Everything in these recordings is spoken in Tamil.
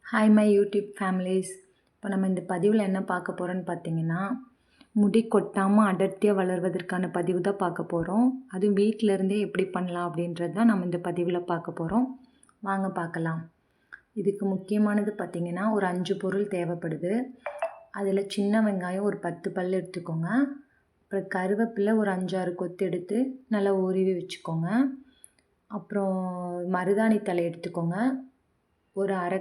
Hi my YouTube families. இப்போ நம்ம இந்த பதிவில் என்ன பார்க்க போகிறோன்னு பார்த்தீங்கன்னா, முடி கொட்டாமல் அடர்த்தியாக வளர்வதற்கான பதிவு தான் பார்க்க போகிறோம். அதுவும் வீட்டிலேருந்தே எப்படி பண்ணலாம் அப்படின்றது தான் நம்ம இந்த பதிவில் பார்க்க போகிறோம். வாங்க பார்க்கலாம். இதுக்கு முக்கியமானது பார்த்திங்கன்னா ஒரு 5 பொருள் தேவைப்படுது. அதில் சின்ன வெங்காயம் ஒரு 10 பல் எடுத்துக்கோங்க. அப்புறம் கருவேப்பிலை ஒரு 5-6 கொத்து எடுத்து நல்லா உருவி வச்சுக்கோங்க. அப்புறம் மருதாணி தழை எடுத்துக்கோங்க. ஒரு அரை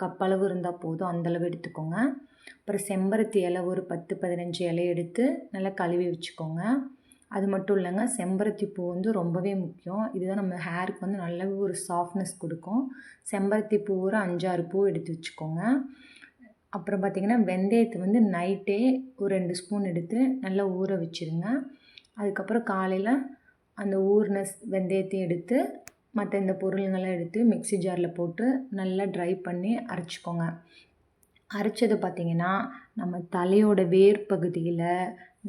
கப்பளவு இருந்தால் போதும், அந்தளவு எடுத்துக்கோங்க. அப்புறம் செம்பருத்தி இலை ஒரு 10-15 இலை எடுத்து நல்லா கழுவி வச்சுக்கோங்க. அது மட்டும் இல்லைங்க, செம்பருத்தி பூ வந்து ரொம்பவே முக்கியம். இதுதான் நம்ம ஹேருக்கு வந்து நல்லாவே ஒரு சாஃப்ட்னஸ் கொடுக்கும். செம்பருத்தி பூ ஒரு 5-6 பூ எடுத்து வச்சுக்கோங்க. அப்புறம் பார்த்திங்கன்னா வெந்தயத்தை வந்து நைட்டே ஒரு 2 ஸ்பூன் எடுத்து நல்லா ஊற வச்சுருங்க. அதுக்கப்புறம் காலையில் அந்த ஊறின வெந்தயத்தையும் எடுத்து மற்ற இந்த பொருளுங்கள்லாம் எடுத்து மிக்ஸி ஜாரில் போட்டு நல்லா ட்ரை பண்ணி அரைச்சிக்கோங்க. அரைச்சது பார்த்திங்கன்னா நம்ம தலையோட வேர் பகுதியில்,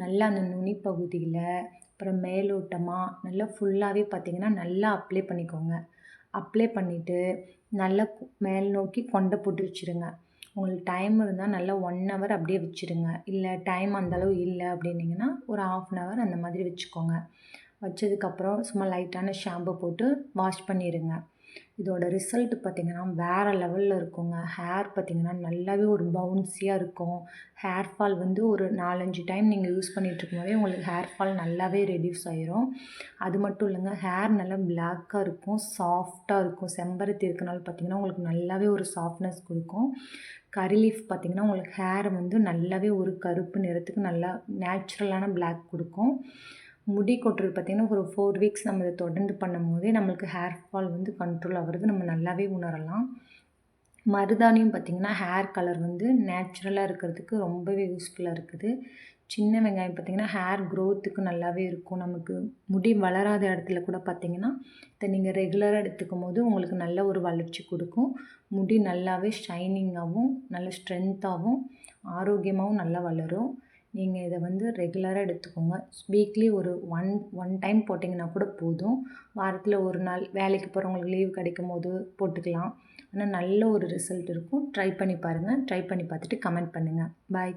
நல்லா அந்த நுனி பகுதியில், அப்புறம் மேலோட்டமாக நல்லா ஃபுல்லாகவே பார்த்திங்கன்னா நல்லா அப்ளை பண்ணிக்கோங்க. அப்ளை பண்ணிவிட்டு நல்லா மேல் நோக்கி கொண்டை போட்டு வச்சுருங்க. உங்களுக்கு டைம் இருந்தால் நல்லா 1 ஹவர் அப்படியே வச்சுருங்க. இல்லை டைம் அந்தளவு இல்லை அப்படின்னிங்கன்னா ஒரு 1/2 ஹவர் அந்த மாதிரி வச்சுக்கோங்க. வச்சதுக்கப்புறம் சும்மா லைட்டான ஷாம்பு போட்டு வாஷ் பண்ணிடுங்க. இதோட ரிசல்ட் பார்த்திங்கன்னா வேறு லெவலில் இருக்குங்க. ஹேர் பார்த்திங்கன்னா நல்லாவே ஒரு பவுன்ஸியாக இருக்கும். ஹேர் ஃபால் வந்து ஒரு 4-5 டைம் நீங்கள் யூஸ் பண்ணிகிட்ருக்கும் போதே உங்களுக்கு ஹேர் ஃபால் நல்லாவே ரெடியூஸ் ஆயிரும். அது மட்டும் இல்லைங்க, ஹேர் நல்லா பிளாக்காக இருக்கும், சாஃப்டாக இருக்கும். செம்பருத்தி இருக்கனால பார்த்திங்கன்னா உங்களுக்கு நல்லாவே ஒரு சாஃப்ட்னஸ் கொடுக்கும். கரி லீஃப் பார்த்திங்கன்னா உங்களுக்கு ஹேரை வந்து நல்லாவே ஒரு கருப்பு நிறத்துக்கு நல்லா நேச்சுரலான பிளாக் கொடுக்கும். முடி கொட்டுறது பார்த்திங்கன்னா ஒரு 4 வீக்ஸ் நம்ம இதை தொடர்ந்து பண்ணும்போதே நம்மளுக்கு ஹேர் ஃபால் வந்து கண்ட்ரோல் ஆகிறது நம்ம நல்லாவே உணரலாம். மருதாணியும் பார்த்திங்கன்னா ஹேர் கலர் வந்து நேச்சுரலாக இருக்கிறதுக்கு ரொம்பவே யூஸ்ஃபுல்லாக இருக்குது. சின்ன வெங்காயம் பார்த்திங்கன்னா ஹேர் க்ரோத்துக்கு நல்லாவே இருக்கும். நமக்கு முடி வளராத இடத்துல கூட பார்த்திங்கன்னா இதை நீங்கள் ரெகுலராக எடுத்துக்கும் போது உங்களுக்கு நல்ல ஒரு வளர்ச்சி கொடுக்கும். முடி நல்லாவே ஷைனிங்காகவும் நல்ல ஸ்ட்ரென்த்தாகவும் ஆரோக்கியமாகவும் நல்லா வளரும். நீங்கள் இதை வந்து ரெகுலராக எடுத்துக்கோங்க. வீக்லி ஒரு ஒன் டைம் போட்டிங்கன்னா கூட போதும். வாரத்தில் ஒரு நாள் வேலைக்கு போகிறவங்களுக்கு லீவ் கிடைக்கும் போது போட்டுக்கலாம். ஆனால் நல்ல ஒரு ரிசல்ட் இருக்கும். ட்ரை பண்ணி பாருங்கள். ட்ரை பண்ணி பார்த்துட்டு கமெண்ட் பண்ணுங்கள். பாய்.